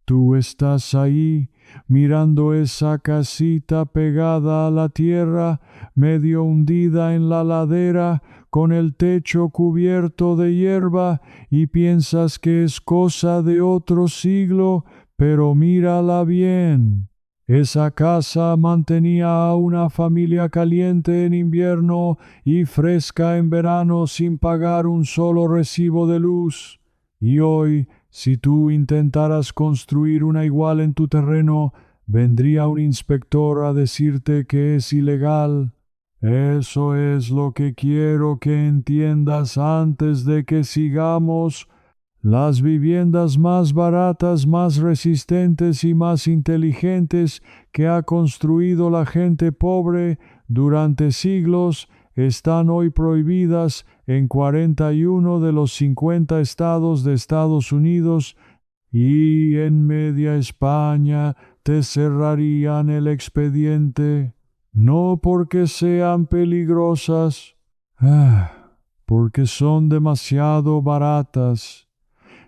Tú estás ahí, mirando esa casita pegada a la tierra, medio hundida en la ladera, con el techo cubierto de hierba, y piensas que es cosa de otro siglo, pero mírala bien. Esa casa mantenía a una familia caliente en invierno y fresca en verano sin pagar un solo recibo de luz. Y hoy, si tú intentaras construir una igual en tu terreno, vendría un inspector a decirte que es ilegal. Eso es lo que quiero que entiendas antes de que sigamos. Las viviendas más baratas, más resistentes y más inteligentes que ha construido la gente pobre durante siglos están hoy prohibidas en 41 de los 50 estados de Estados Unidos, y en media España te cerrarían el expediente, no porque sean peligrosas, porque son demasiado baratas.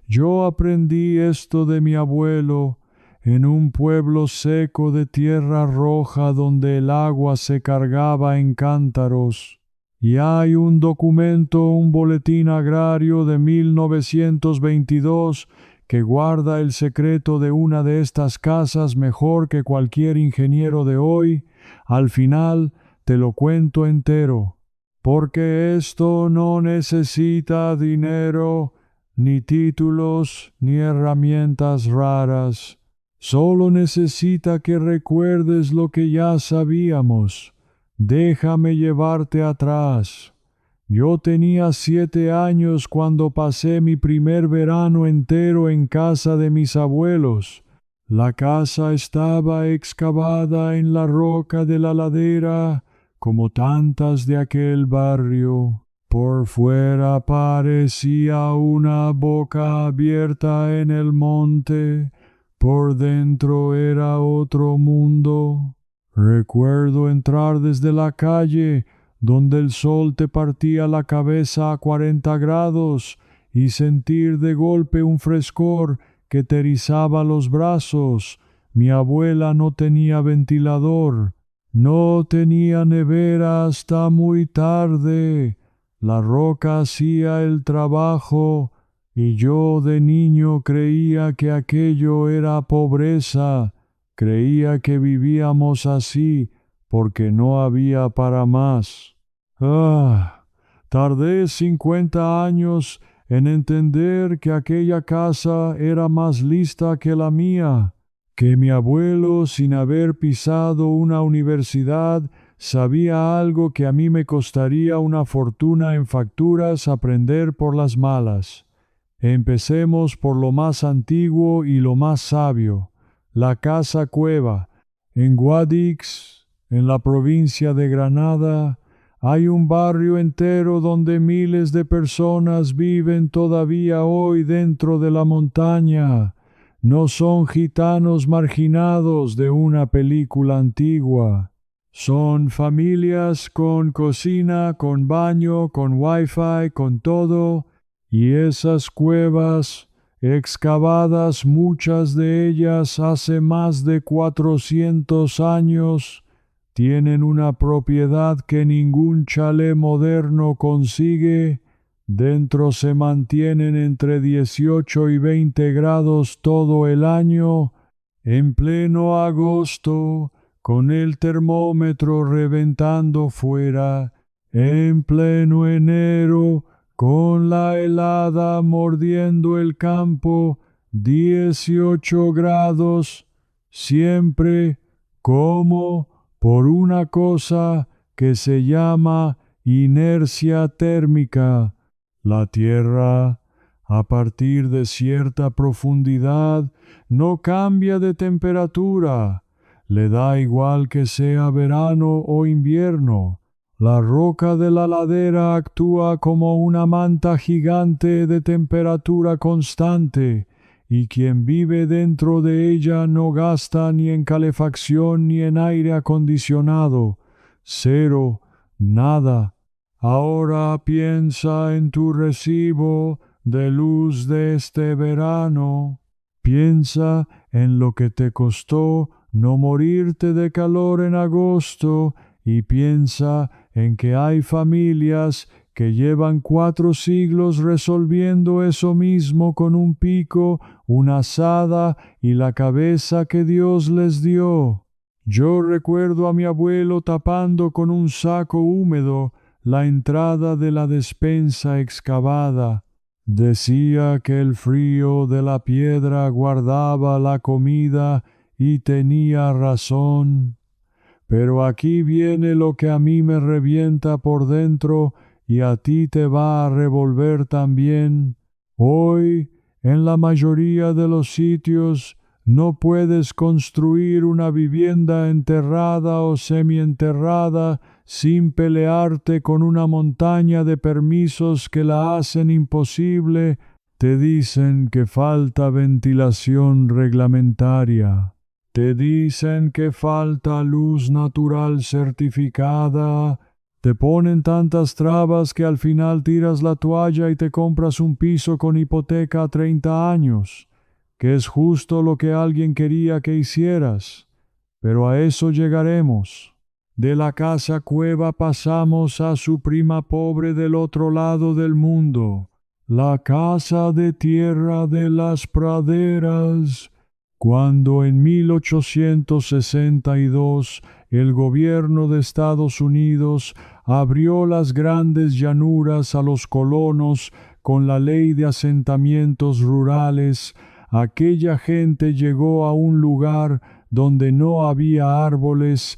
Yo aprendí esto de mi abuelo en un pueblo seco de tierra roja donde el agua se cargaba en cántaros. Y hay un documento, un boletín agrario de 1922 que guarda el secreto de una de estas casas mejor que cualquier ingeniero de hoy. Al final te lo cuento entero, porque esto no necesita dinero, ni títulos, ni herramientas raras. Solo necesita que recuerdes lo que ya sabíamos. Déjame llevarte atrás. Yo tenía 7 años cuando pasé mi primer verano entero en casa de mis abuelos. La casa estaba excavada en la roca de la ladera, como tantas de aquel barrio. Por fuera parecía una boca abierta en el monte, por dentro era otro mundo. Recuerdo entrar desde la calle, donde el sol te partía la cabeza a 40 grados, y sentir de golpe un frescor que te erizaba los brazos. Mi abuela no tenía ventilador, no tenía nevera hasta muy tarde. La roca hacía el trabajo, y yo de niño creía que aquello era pobreza, creía que vivíamos así porque no había para más. Tardé 50 años en entender que aquella casa era más lista que la mía, que mi abuelo, sin haber pisado una universidad, sabía algo que a mí me costaría una fortuna en facturas aprender por las malas. Empecemos por lo más antiguo y lo más sabio, la casa cueva. En Guadix, en la provincia de Granada, hay un barrio entero donde miles de personas viven todavía hoy dentro de la montaña. No son gitanos marginados de una película antigua. Son familias con cocina, con baño, con wifi, con todo, y esas cuevas, excavadas muchas de ellas hace más de 400 años, tienen una propiedad que ningún chalet moderno consigue. Dentro se mantienen entre 18 y 20 grados todo el año. En pleno agosto, con el termómetro reventando fuera, en pleno enero, con la helada mordiendo el campo, 18 grados, siempre como por una cosa que se llama inercia térmica. La Tierra, a partir de cierta profundidad, no cambia de temperatura. Le da igual que sea verano o invierno. La roca de la ladera actúa como una manta gigante de temperatura constante, y quien vive dentro de ella no gasta ni en calefacción ni en aire acondicionado. Cero, nada. Ahora piensa en tu recibo de luz de este verano. Piensa en lo que te costó no morirte de calor en agosto y piensa en que hay familias que llevan 4 siglos resolviendo eso mismo con un pico, una azada y la cabeza que Dios les dio. Yo recuerdo a mi abuelo tapando con un saco húmedo la entrada de la despensa excavada. Decía que el frío de la piedra guardaba la comida y tenía razón. Pero aquí viene lo que a mí me revienta por dentro y a ti te va a revolver también. Hoy, en la mayoría de los sitios, no puedes construir una vivienda enterrada o semienterrada sin pelearte con una montaña de permisos que la hacen imposible. Te dicen que falta ventilación reglamentaria. Te dicen que falta luz natural certificada. Te ponen tantas trabas que al final tiras la toalla y te compras un piso con hipoteca a 30 años, que es justo lo que alguien quería que hicieras. Pero a eso llegaremos. De la casa cueva pasamos a su prima pobre del otro lado del mundo, la casa de tierra de las praderas. Cuando en 1862 el gobierno de Estados Unidos abrió las grandes llanuras a los colonos con la ley de asentamientos rurales, aquella gente llegó a un lugar donde no había árboles,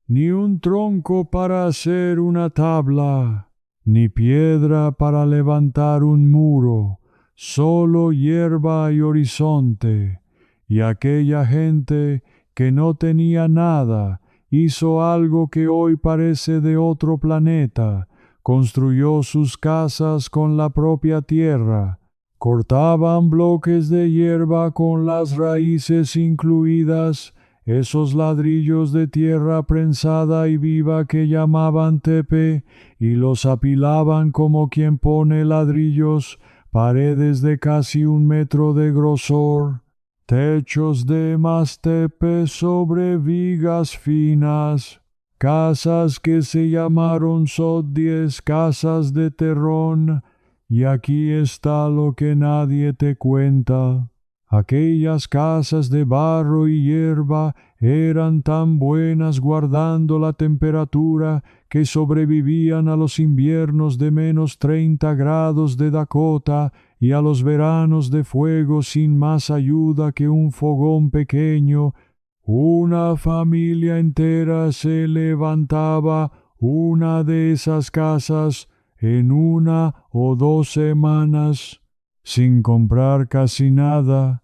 ni un tronco para hacer una tabla, ni piedra para levantar un muro, solo hierba y horizonte. Y aquella gente que no tenía nada hizo algo que hoy parece de otro planeta. Construyó sus casas con la propia tierra. Cortaban bloques de hierba con las raíces incluidas, esos ladrillos de tierra prensada y viva que llamaban tepe, y los apilaban como quien pone ladrillos, paredes de casi 1 metro de grosor. Techos de mastepe sobre vigas finas, casas que se llamaron sodies, casas de terrón, y aquí está lo que nadie te cuenta. Aquellas casas de barro y hierba eran tan buenas guardando la temperatura que sobrevivían a los inviernos de -30 grados de Dakota y a los veranos de fuego sin más ayuda que un fogón pequeño. Una familia entera se levantaba una de esas casas en 1 o 2 semanas, sin comprar casi nada,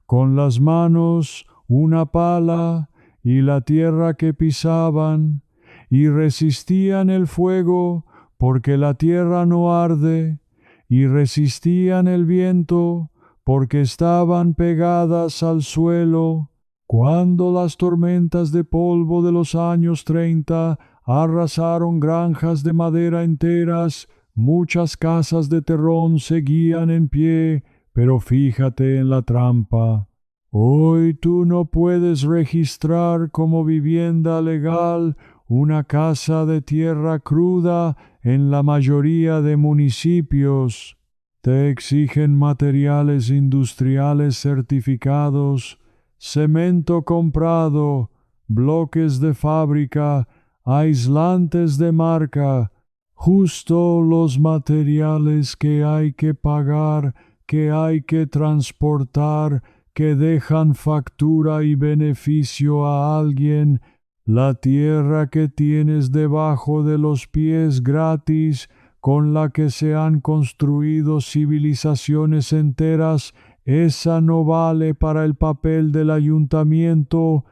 con las manos, una pala y la tierra que pisaban, y resistían el fuego porque la tierra no arde, y resistían el viento porque estaban pegadas al suelo. Cuando las tormentas de polvo de los años 30 arrasaron granjas de madera enteras, muchas casas de terrón seguían en pie, pero fíjate en la trampa. Hoy tú no puedes registrar como vivienda legal una casa de tierra cruda en la mayoría de municipios. Te exigen materiales industriales certificados, cemento comprado, bloques de fábrica, aislantes de marca, justo los materiales que hay que pagar, que hay que transportar, que dejan factura y beneficio a alguien. La tierra que tienes debajo de los pies gratis, con la que se han construido civilizaciones enteras, esa no vale para el papel del ayuntamiento,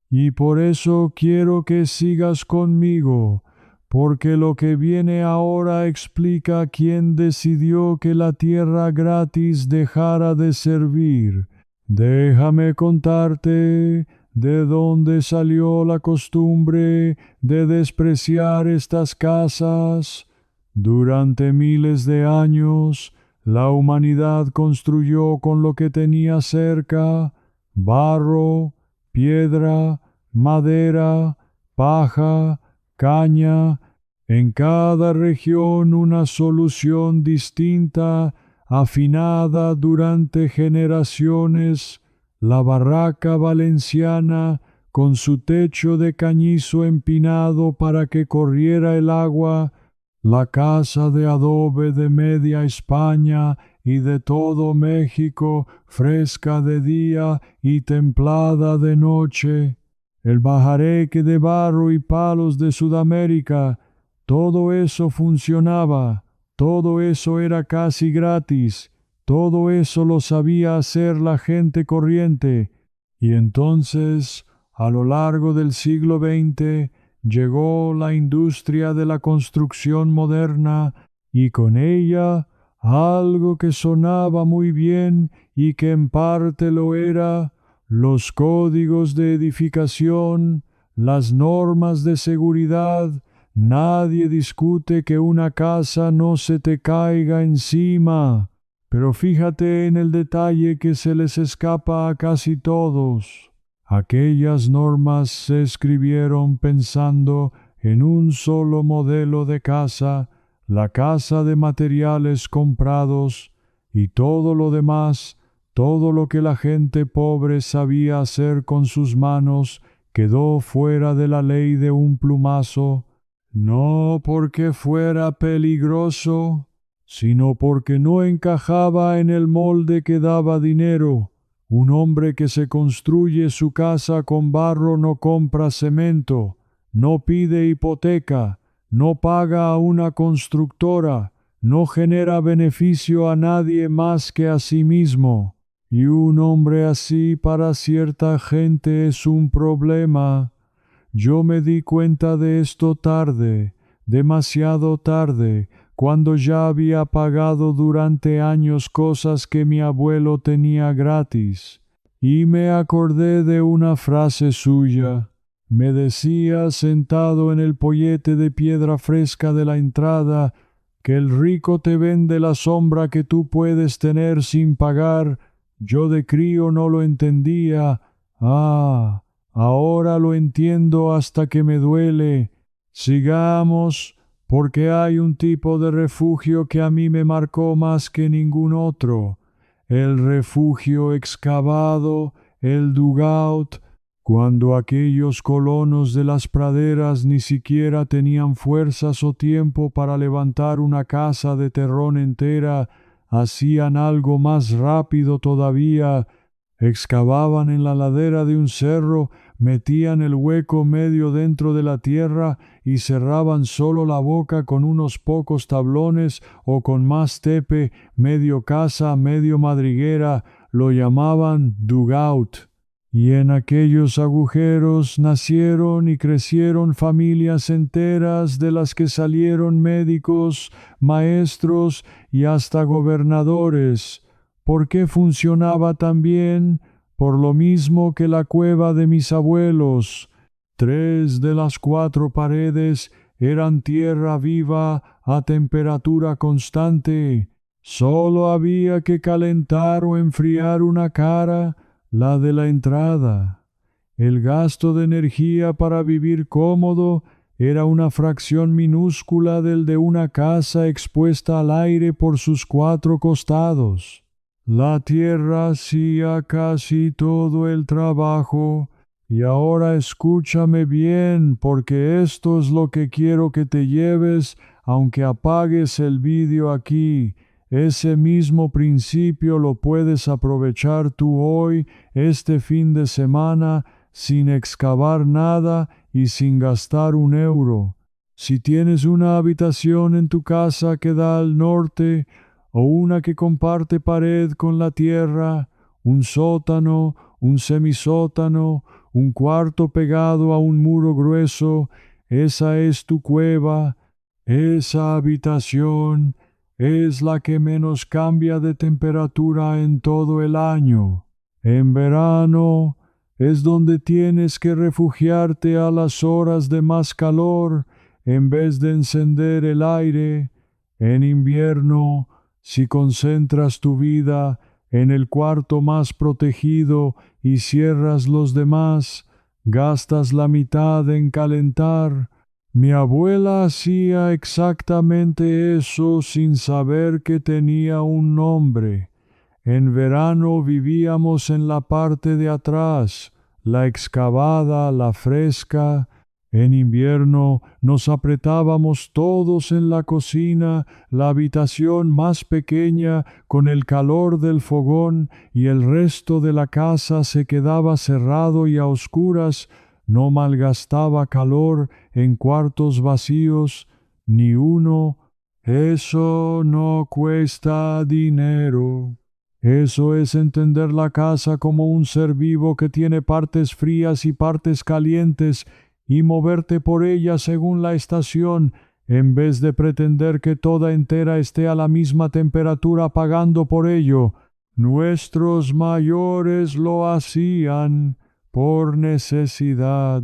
y por eso quiero que sigas conmigo, porque lo que viene ahora explica quién decidió que la tierra gratis dejara de servir. Déjame contarte de dónde salió la costumbre de despreciar estas casas. Durante miles de años, La humanidad construyó con lo que tenía cerca: barro, piedra, madera, paja, caña, en cada región una solución distinta, afinada durante generaciones. La barraca valenciana, con su techo de cañizo empinado para que corriera el agua; la casa de adobe de media España y de todo México, fresca de día y templada de noche; el bajareque de barro y palos de Sudamérica. Todo eso funcionaba, todo eso era casi gratis, todo eso lo sabía hacer la gente corriente. Y entonces, a lo largo del siglo XX, llegó la industria de la construcción moderna, y con ella algo que sonaba muy bien y que en parte lo era: los códigos de edificación, las normas de seguridad. Nadie discute que una casa no se te caiga encima, pero fíjate en el detalle que se les escapa a casi todos. Aquellas normas se escribieron pensando en un solo modelo de casa, la casa de materiales comprados, y todo lo demás, todo lo que la gente pobre sabía hacer con sus manos, quedó fuera de la ley de un plumazo, no porque fuera peligroso, sino porque no encajaba en el molde que daba dinero. Un hombre que se construye su casa con barro no compra cemento, no pide hipoteca, no paga a una constructora, no genera beneficio a nadie más que a sí mismo. Y un hombre así para cierta gente es un problema. Yo me di cuenta de esto tarde, demasiado tarde, cuando ya había pagado durante años cosas que mi abuelo tenía gratis. Y me acordé de una frase suya. Me decía, sentado en el pollete de piedra fresca de la entrada, que el rico te vende la sombra que tú puedes tener sin pagar. Yo de crío no lo entendía. Ah, ahora lo entiendo hasta que me duele. Sigamos, porque hay un tipo de refugio que a mí me marcó más que ningún otro: el refugio excavado, el dugout. Cuando aquellos colonos de las praderas ni siquiera tenían fuerzas o tiempo para levantar una casa de terrón entera, hacían algo más rápido todavía: excavaban en la ladera de un cerro, metían el hueco medio dentro de la tierra y cerraban solo la boca con unos pocos tablones o con más tepe, medio casa, medio madriguera. Lo llamaban dugout. Y en aquellos agujeros nacieron y crecieron familias enteras, de las que salieron médicos, maestros y hasta gobernadores. ¿Por qué funcionaba tan bien? Por lo mismo que la cueva de mis abuelos. 3 de las 4 paredes eran tierra viva a temperatura constante. Solo había que calentar o enfriar una cara, la de la entrada. El gasto de energía para vivir cómodo era una fracción minúscula del de una casa expuesta al aire por sus 4 costados. La tierra hacía casi todo el trabajo. Y ahora escúchame bien, porque esto es lo que quiero que te lleves, aunque apagues el vídeo aquí. Ese mismo principio lo puedes aprovechar tú hoy, este fin de semana, sin excavar nada y sin gastar un euro. Si tienes una habitación en tu casa que da al norte, o una que comparte pared con la tierra, un sótano, un semisótano, un cuarto pegado a un muro grueso, esa es tu cueva. Esa habitación es la que menos cambia de temperatura en todo el año. En verano es donde tienes que refugiarte a las horas de más calor en vez de encender el aire. En invierno Si concentras tu vida en el cuarto más protegido y cierras los demás, gastas la mitad en calentar. Mi abuela hacía exactamente eso sin saber que tenía un nombre. En verano vivíamos en la parte de atrás, la excavada, la fresca. En invierno nos apretábamos todos en la cocina, la habitación más pequeña, con el calor del fogón, y el resto de la casa se quedaba cerrado y a oscuras. No malgastaba calor en cuartos vacíos, ni uno. Eso no cuesta dinero. Eso es entender la casa como un ser vivo que tiene partes frías y partes calientes y moverte por ella según la estación, en vez de pretender que toda entera esté a la misma temperatura pagando por ello. Nuestros mayores lo hacían por necesidad.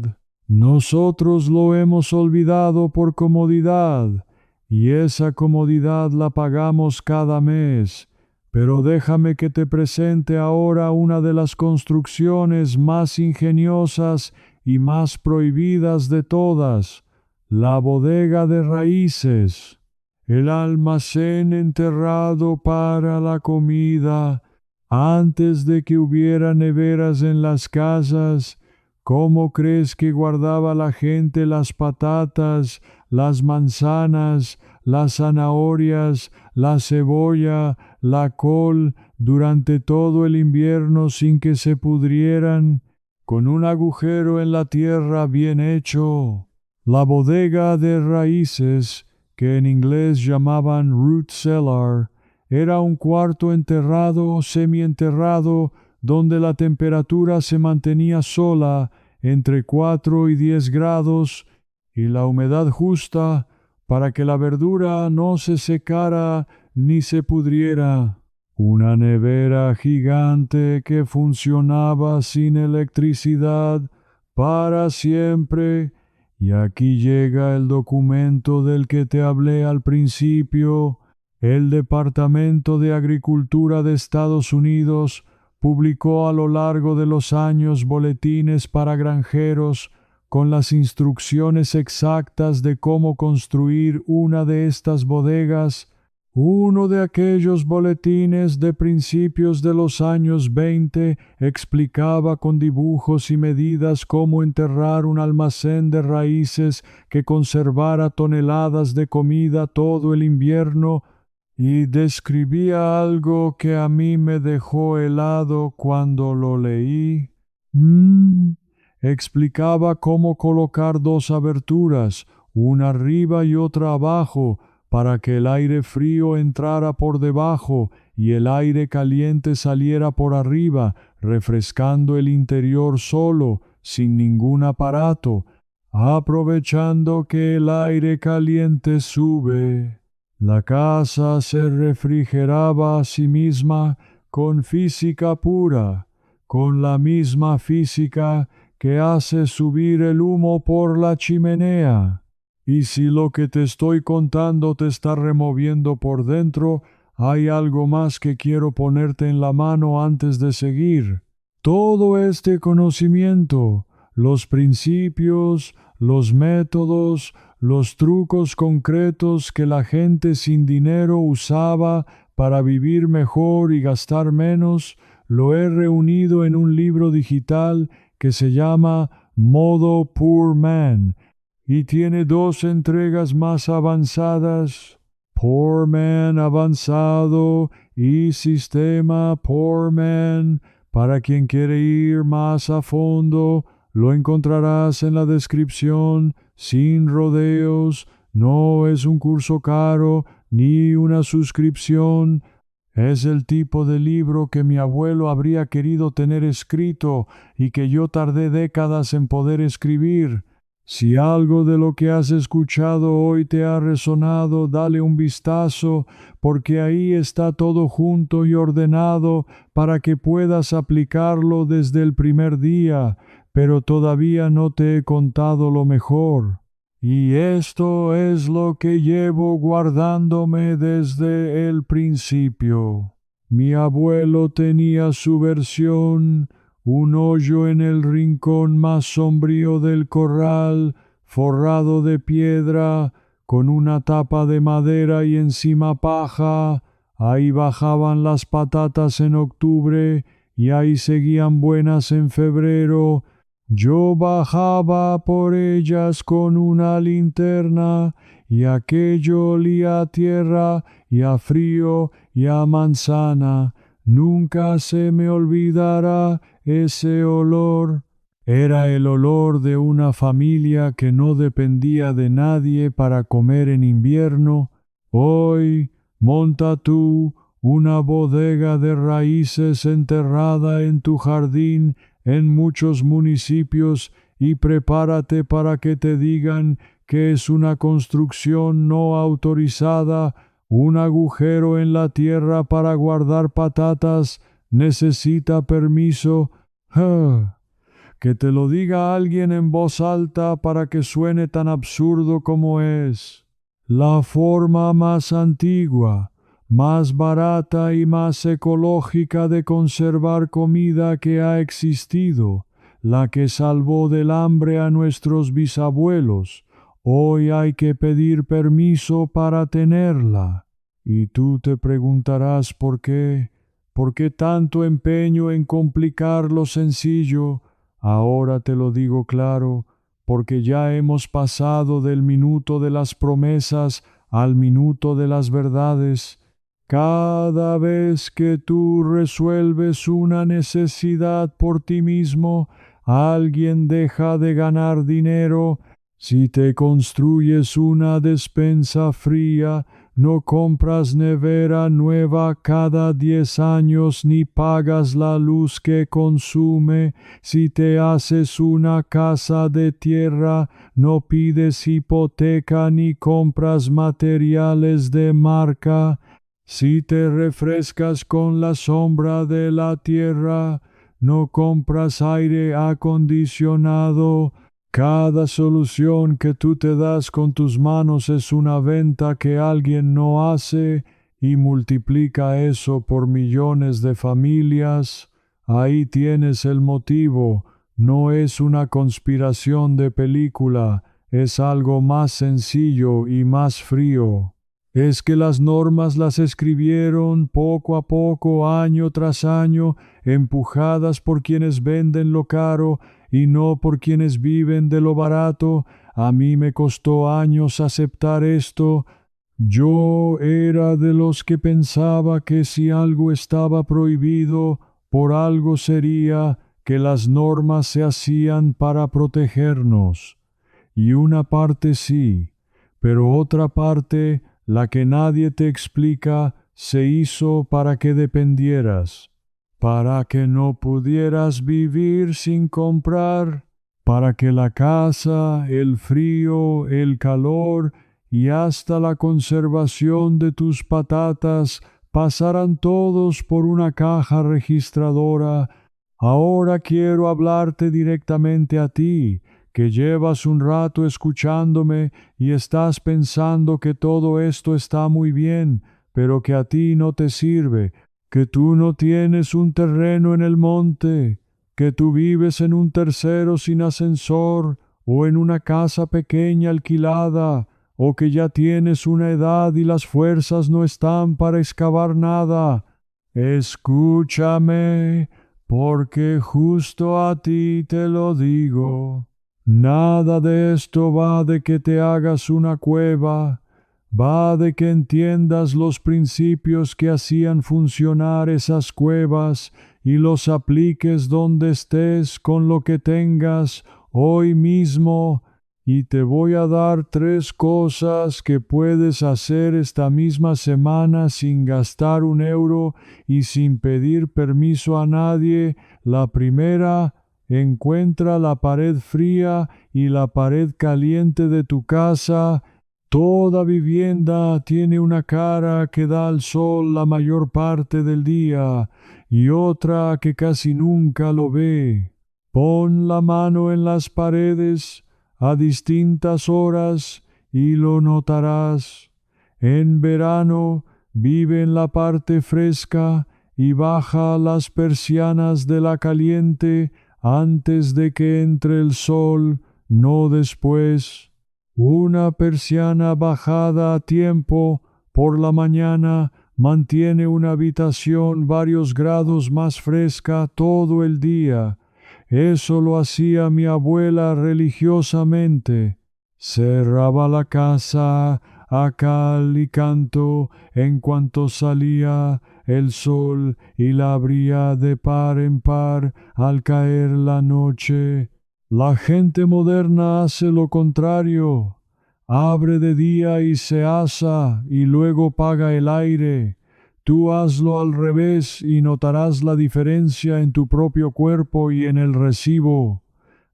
Nosotros lo hemos olvidado por comodidad, y esa comodidad la pagamos cada mes. Pero déjame que te presente ahora una de las construcciones más ingeniosas y más prohibidas de todas, la bodega de raíces, el almacén enterrado para la comida. Antes de que hubiera neveras en las casas, ¿cómo crees que guardaba la gente las patatas, las manzanas, las zanahorias, la cebolla, la col durante todo el invierno sin que se pudrieran? Con un agujero en la tierra bien hecho. La bodega de raíces, que en inglés llamaban root cellar, era un cuarto enterrado o semienterrado donde la temperatura se mantenía sola entre 4 y 10 grados y la humedad justa para que la verdura no se secara ni se pudriera. Una nevera gigante que funcionaba sin electricidad para siempre. Y aquí llega el documento del que te hablé al principio. El Departamento de Agricultura de Estados Unidos publicó a lo largo de los años boletines para granjeros con las instrucciones exactas de cómo construir una de estas bodegas. Uno de aquellos boletines de principios de los años 20 explicaba con dibujos y medidas cómo enterrar un almacén de raíces que conservara toneladas de comida todo el invierno, y describía algo que a mí me dejó helado cuando lo leí. Explicaba cómo colocar 2 aberturas, una arriba y otra abajo, para que el aire frío entrara por debajo y el aire caliente saliera por arriba, refrescando el interior solo, sin ningún aparato, aprovechando que el aire caliente sube. La casa se refrigeraba a sí misma con física pura, con la misma física que hace subir el humo por la chimenea. Y si lo que te estoy contando te está removiendo por dentro, hay algo más que quiero ponerte en la mano antes de seguir. Todo este conocimiento, los principios, los métodos, los trucos concretos que la gente sin dinero usaba para vivir mejor y gastar menos, lo he reunido en un libro digital que se llama Modo Poor Man, y tiene 2 entregas más avanzadas, Poor Man Avanzado y Sistema Poor Man. Para quien quiere ir más a fondo, lo encontrarás en la descripción, sin rodeos. No es un curso caro ni una suscripción. Es el tipo de libro que mi abuelo habría querido tener escrito y que yo tardé décadas en poder escribir. Si algo de lo que has escuchado hoy te ha resonado, dale un vistazo, porque ahí está todo junto y ordenado para que puedas aplicarlo desde el primer día, pero todavía no te he contado lo mejor. Y esto es lo que llevo guardándome desde el principio. Mi abuelo tenía su versión, un hoyo en el rincón más sombrío del corral, forrado de piedra, con una tapa de madera y encima paja. Ahí bajaban las patatas en octubre y ahí seguían buenas en febrero. Yo bajaba por ellas con una linterna y aquello olía a tierra y a frío y a manzana. Nunca se me olvidará ese olor. Era el olor de una familia que no dependía de nadie para comer en invierno. Hoy monta tú una bodega de raíces enterrada en tu jardín en muchos municipios y prepárate para que te digan que es una construcción no autorizada, un agujero en la tierra para guardar patatas, necesita permiso. ¡Ah! Que te lo diga alguien en voz alta para que suene tan absurdo como es. La forma más antigua, más barata y más ecológica de conservar comida que ha existido, la que salvó del hambre a nuestros bisabuelos. Hoy hay que pedir permiso para tenerla. Y tú te preguntarás por qué tanto empeño en complicar lo sencillo. Ahora te lo digo claro, porque ya hemos pasado del minuto de las promesas al minuto de las verdades. Cada vez que tú resuelves una necesidad por ti mismo, alguien deja de ganar dinero. Si te construyes una despensa fría, no compras nevera nueva cada 10 años ni pagas la luz que consume. Si te haces una casa de tierra, no pides hipoteca ni compras materiales de marca. Si te refrescas con la sombra de la tierra, no compras aire acondicionado. Cada solución que tú te das con tus manos es una venta que alguien no hace y multiplica eso por millones de familias. Ahí tienes el motivo. No es una conspiración de película, es algo más sencillo y más frío. Es que las normas las escribieron poco a poco, año tras año, empujadas por quienes venden lo caro y no por quienes viven de lo barato. A mí me costó años aceptar esto. Yo era de los que pensaba que si algo estaba prohibido, por algo sería que las normas se hacían para protegernos. Y una parte sí, pero otra parte, la que nadie te explica, se hizo para que dependieras, para que no pudieras vivir sin comprar, para que la casa, el frío, el calor y hasta la conservación de tus patatas pasaran todos por una caja registradora. Ahora quiero hablarte directamente a ti, que llevas un rato escuchándome y estás pensando que todo esto está muy bien, pero que a ti no te sirve, que tú no tienes un terreno en el monte, que tú vives en un tercero sin ascensor o en una casa pequeña alquilada, o que ya tienes una edad y las fuerzas no están para excavar nada. Escúchame, porque justo a ti te lo digo. Nada de esto va de que te hagas una cueva, va de que entiendas los principios que hacían funcionar esas cuevas y los apliques donde estés con lo que tengas hoy mismo. Y te voy a dar 3 cosas que puedes hacer esta misma semana sin gastar un euro y sin pedir permiso a nadie. La primera, encuentra la pared fría y la pared caliente de tu casa. Toda vivienda tiene una cara que da al sol la mayor parte del día y otra que casi nunca lo ve. Pon la mano en las paredes. a distintas horas y lo notarás. En verano vive en la parte fresca y baja las persianas de la caliente antes de que entre el sol, no después. Una persiana bajada a tiempo por la mañana mantiene una habitación varios grados más fresca todo el día. Eso lo hacía mi abuela religiosamente. Cerraba la casa a cal y canto en cuanto salía el sol y la abría de par en par al caer la noche. La gente moderna hace lo contrario. Abre de día y se asa y luego paga el aire. Tú hazlo al revés y notarás la diferencia en tu propio cuerpo y en el recibo.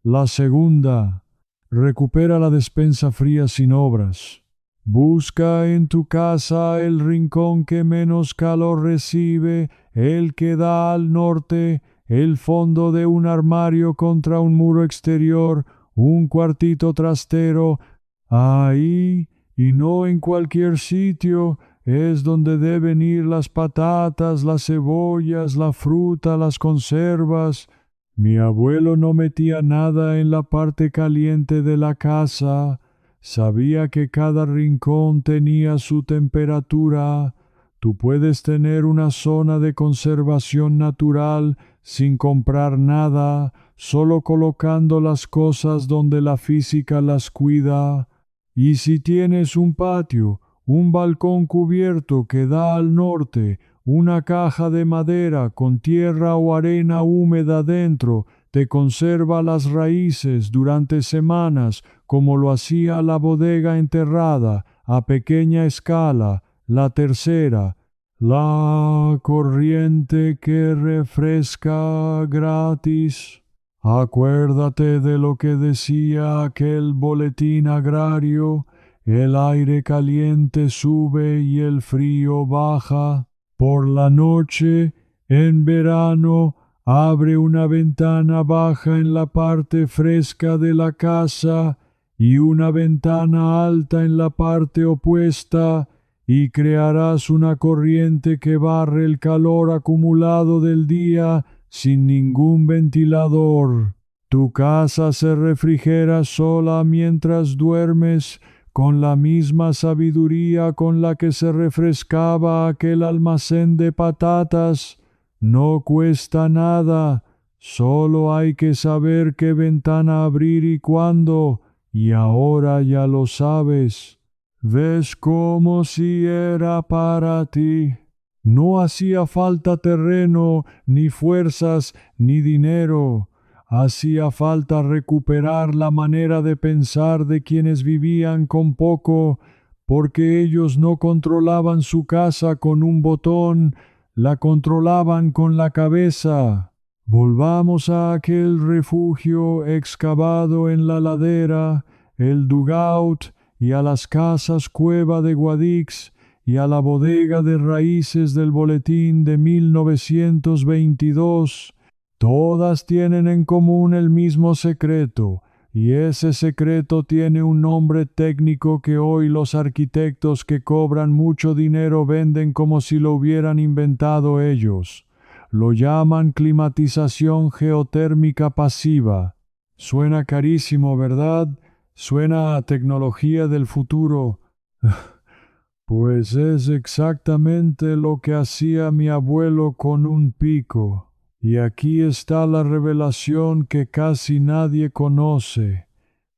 La segunda, recupera la despensa fría sin obras. Busca en tu casa el rincón que menos calor recibe, el que da al norte, el fondo de un armario contra un muro exterior, un cuartito trastero. Ahí, y no en cualquier sitio, es donde deben ir las patatas, las cebollas, la fruta, las conservas. Mi abuelo no metía nada en la parte caliente de la casa. Sabía que cada rincón tenía su temperatura. Tú puedes tener una zona de conservación natural sin comprar nada, solo colocando las cosas donde la física las cuida. Y si tienes un patio, un balcón cubierto que da al norte, una caja de madera con tierra o arena húmeda dentro, te conserva las raíces durante semanas, como lo hacía la bodega enterrada, a pequeña escala. La tercera, la corriente que refresca gratis. Acuérdate de lo que decía aquel boletín agrario: el aire caliente sube y el frío baja. Por la noche, en verano, abre una ventana baja en la parte fresca de la casa y una ventana alta en la parte opuesta, y crearás una corriente que barre el calor acumulado del día sin ningún ventilador. Tu casa se refrigera sola mientras duermes, con la misma sabiduría con la que se refrescaba aquel almacén de patatas. No cuesta nada, solo hay que saber qué ventana abrir y cuándo, y ahora ya lo sabes. ¿Ves cómo si era para ti? No hacía falta terreno, ni fuerzas, ni dinero. Hacía falta recuperar la manera de pensar de quienes vivían con poco, porque ellos no controlaban su casa con un botón, la controlaban con la cabeza. Volvamos a aquel refugio excavado en la ladera, el dugout, y a las casas cueva de Guadix, y a la bodega de raíces del boletín de 1922. Todas tienen en común el mismo secreto, y ese secreto tiene un nombre técnico que hoy los arquitectos que cobran mucho dinero venden como si lo hubieran inventado ellos. Lo llaman climatización geotérmica pasiva. Suena carísimo, ¿verdad? Suena a tecnología del futuro. Pues es exactamente lo que hacía mi abuelo con un pico. Y aquí está la revelación que casi nadie conoce.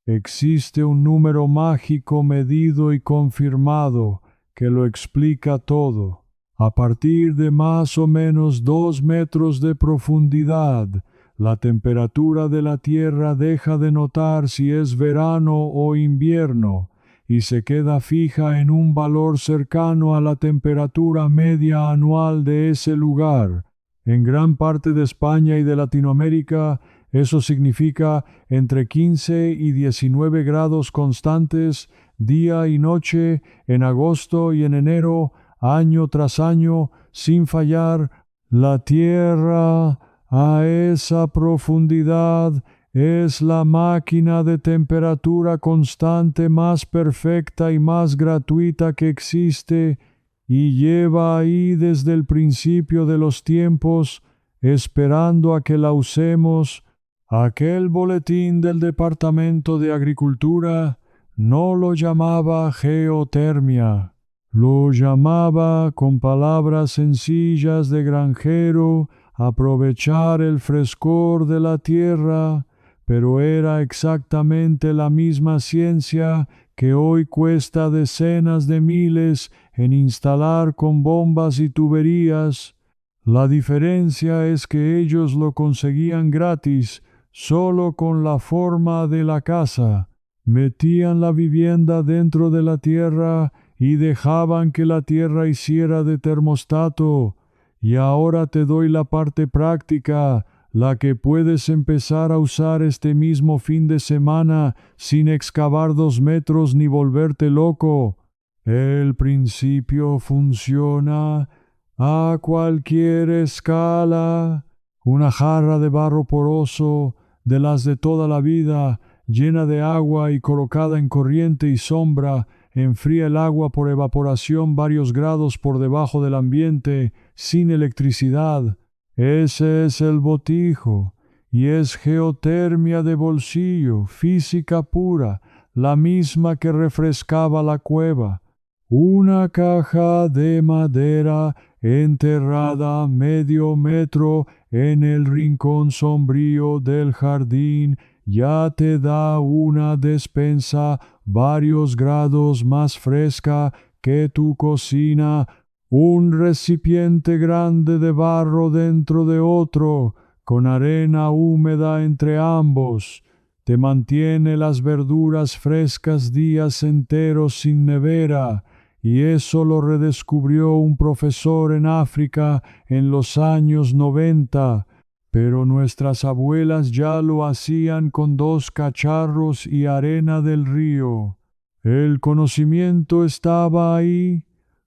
Existe un número mágico medido y confirmado que lo explica todo. A partir de más o menos 2 metros de profundidad, la temperatura de la Tierra deja de notar si es verano o invierno, y se queda fija en un valor cercano a la temperatura media anual de ese lugar. En gran parte de España y de Latinoamérica, eso significa entre 15 y 19 grados constantes, día y noche, en agosto y en enero, año tras año, sin fallar. La Tierra, a esa profundidad, es la máquina de temperatura constante más perfecta y más gratuita que existe, y lleva ahí desde el principio de los tiempos, esperando a que la usemos. Aquel boletín del Departamento de Agricultura no lo llamaba geotermia, lo llamaba con palabras sencillas de granjero, aprovechar el frescor de la tierra, pero era exactamente la misma ciencia que hoy cuesta decenas de miles en instalar con bombas y tuberías. La diferencia es que ellos lo conseguían gratis, solo con la forma de la casa. Metían la vivienda dentro de la tierra y dejaban que la tierra hiciera de termostato. Y ahora te doy la parte práctica, la que puedes empezar a usar este mismo fin de semana sin excavar 2 metros ni volverte loco. El principio funciona a cualquier escala. Una jarra de barro poroso, de las de toda la vida, llena de agua y colocada en corriente y sombra, enfría el agua por evaporación varios grados por debajo del ambiente, sin electricidad. Ese es el botijo, y es geotermia de bolsillo, física pura, la misma que refrescaba la cueva. Una caja de madera enterrada medio metro en el rincón sombrío del jardín ya te da una despensa varios grados más fresca que tu cocina, un recipiente grande de barro dentro de otro, con arena húmeda entre ambos. Te mantiene las verduras frescas días enteros sin nevera, y eso lo redescubrió un profesor en África en los años 90, pero nuestras abuelas ya lo hacían con 2 cacharros y arena del río. El conocimiento estaba ahí,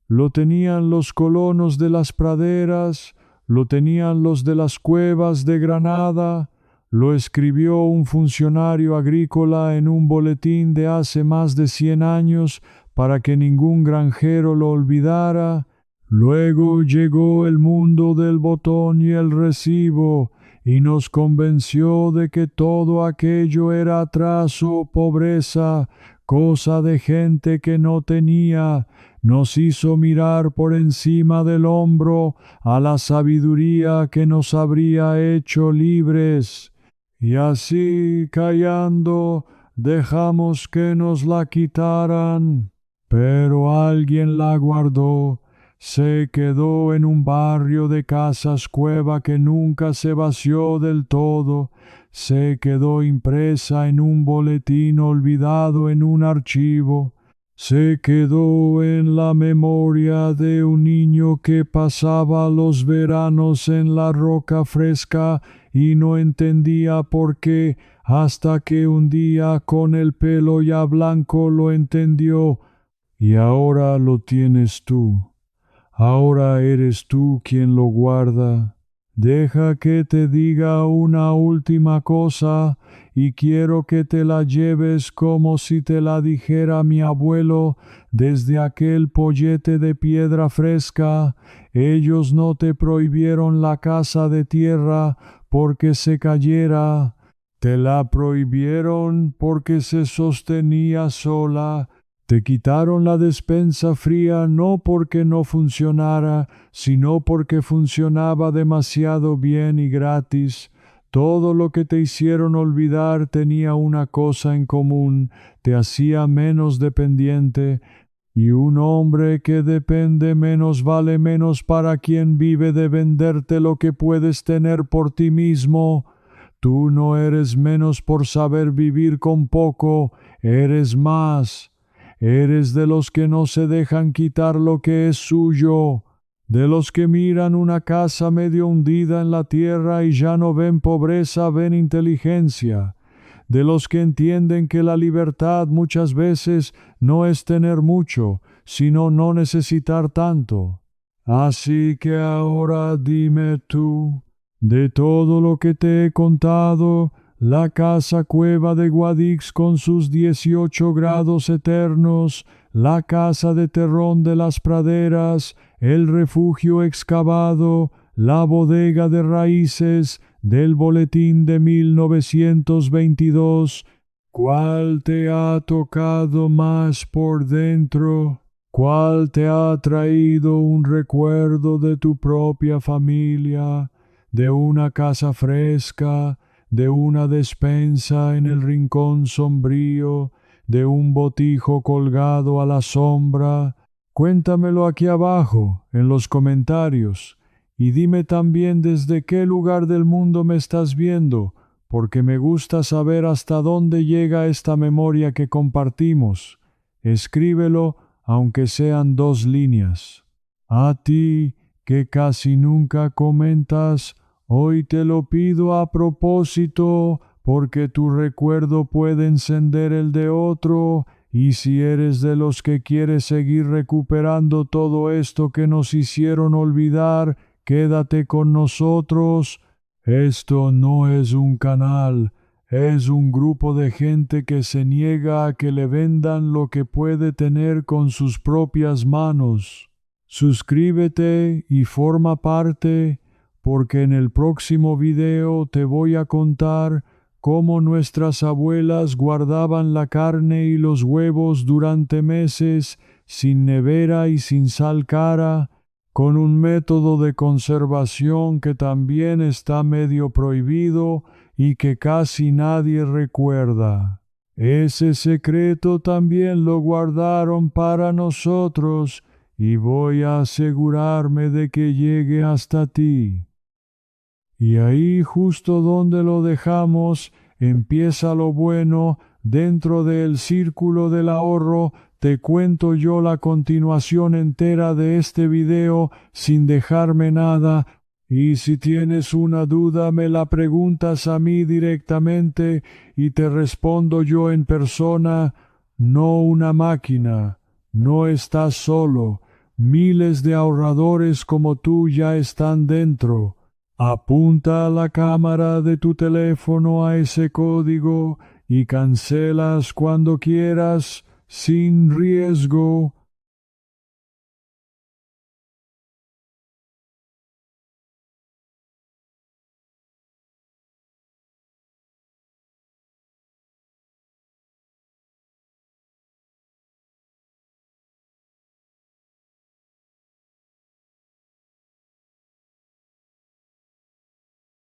lo tenían los colonos de las praderas, lo tenían los de las cuevas de Granada, lo escribió un funcionario agrícola en un boletín de hace más de 100 años para que ningún granjero lo olvidara. Luego llegó el mundo del botón y el recibo, y nos convenció de que todo aquello era atraso, pobreza, cosa de gente que no tenía. Nos hizo mirar por encima del hombro a la sabiduría que nos habría hecho libres. Y así, callando, dejamos que nos la quitaran. Pero alguien la guardó, se quedó en un barrio de casas cueva que nunca se vació del todo, se quedó impresa en un boletín olvidado en un archivo, se quedó en la memoria de un niño que pasaba los veranos en la roca fresca y no entendía por qué, hasta que un día con el pelo ya blanco lo entendió. Y ahora lo tienes tú. Ahora eres tú quien lo guarda. Deja que te diga una última cosa, y quiero que te la lleves como si te la dijera mi abuelo desde aquel pollete de piedra fresca. Ellos no te prohibieron la casa de tierra porque se cayera. Te la prohibieron porque se sostenía sola. Te quitaron la despensa fría no porque no funcionara, sino porque funcionaba demasiado bien y gratis. Todo lo que te hicieron olvidar tenía una cosa en común: te hacía menos dependiente, y un hombre que depende menos vale menos para quien vive de venderte lo que puedes tener por ti mismo. Tú no eres menos por saber vivir con poco, eres más. Eres de los que no se dejan quitar lo que es suyo, de los que miran una casa medio hundida en la tierra y ya no ven pobreza, ven inteligencia, de los que entienden que la libertad muchas veces no es tener mucho, sino no necesitar tanto. Así que ahora dime tú, de todo lo que te he contado, la casa cueva de Guadix con sus 18 grados eternos, la casa de Terrón de las Praderas, el refugio excavado, la bodega de raíces del boletín de 1922. ¿Cuál te ha tocado más por dentro? ¿Cuál te ha traído un recuerdo de tu propia familia, de una casa fresca, de una despensa en el rincón sombrío, de un botijo colgado a la sombra? Cuéntamelo aquí abajo, en los comentarios, y dime también desde qué lugar del mundo me estás viendo, porque me gusta saber hasta dónde llega esta memoria que compartimos. Escríbelo, aunque sean 2 líneas. A ti, que casi nunca comentas, hoy te lo pido a propósito, porque tu recuerdo puede encender el de otro, y si eres de los que quieres seguir recuperando todo esto que nos hicieron olvidar, quédate con nosotros. Esto no es un canal, es un grupo de gente que se niega a que le vendan lo que puede tener con sus propias manos. Suscríbete y forma parte, porque en el próximo video te voy a contar cómo nuestras abuelas guardaban la carne y los huevos durante meses sin nevera y sin sal cara, con un método de conservación que también está medio prohibido y que casi nadie recuerda. Ese secreto también lo guardaron para nosotros y voy a asegurarme de que llegue hasta ti. Y ahí, justo donde lo dejamos, empieza lo bueno. Dentro del círculo del ahorro te cuento yo la continuación entera de este video sin dejarme nada, y si tienes una duda me la preguntas a mí directamente y te respondo yo en persona, no una máquina. No estás solo. Miles de ahorradores como tú ya están dentro. Apunta la cámara de tu teléfono a ese código y cancelas cuando quieras, sin riesgo.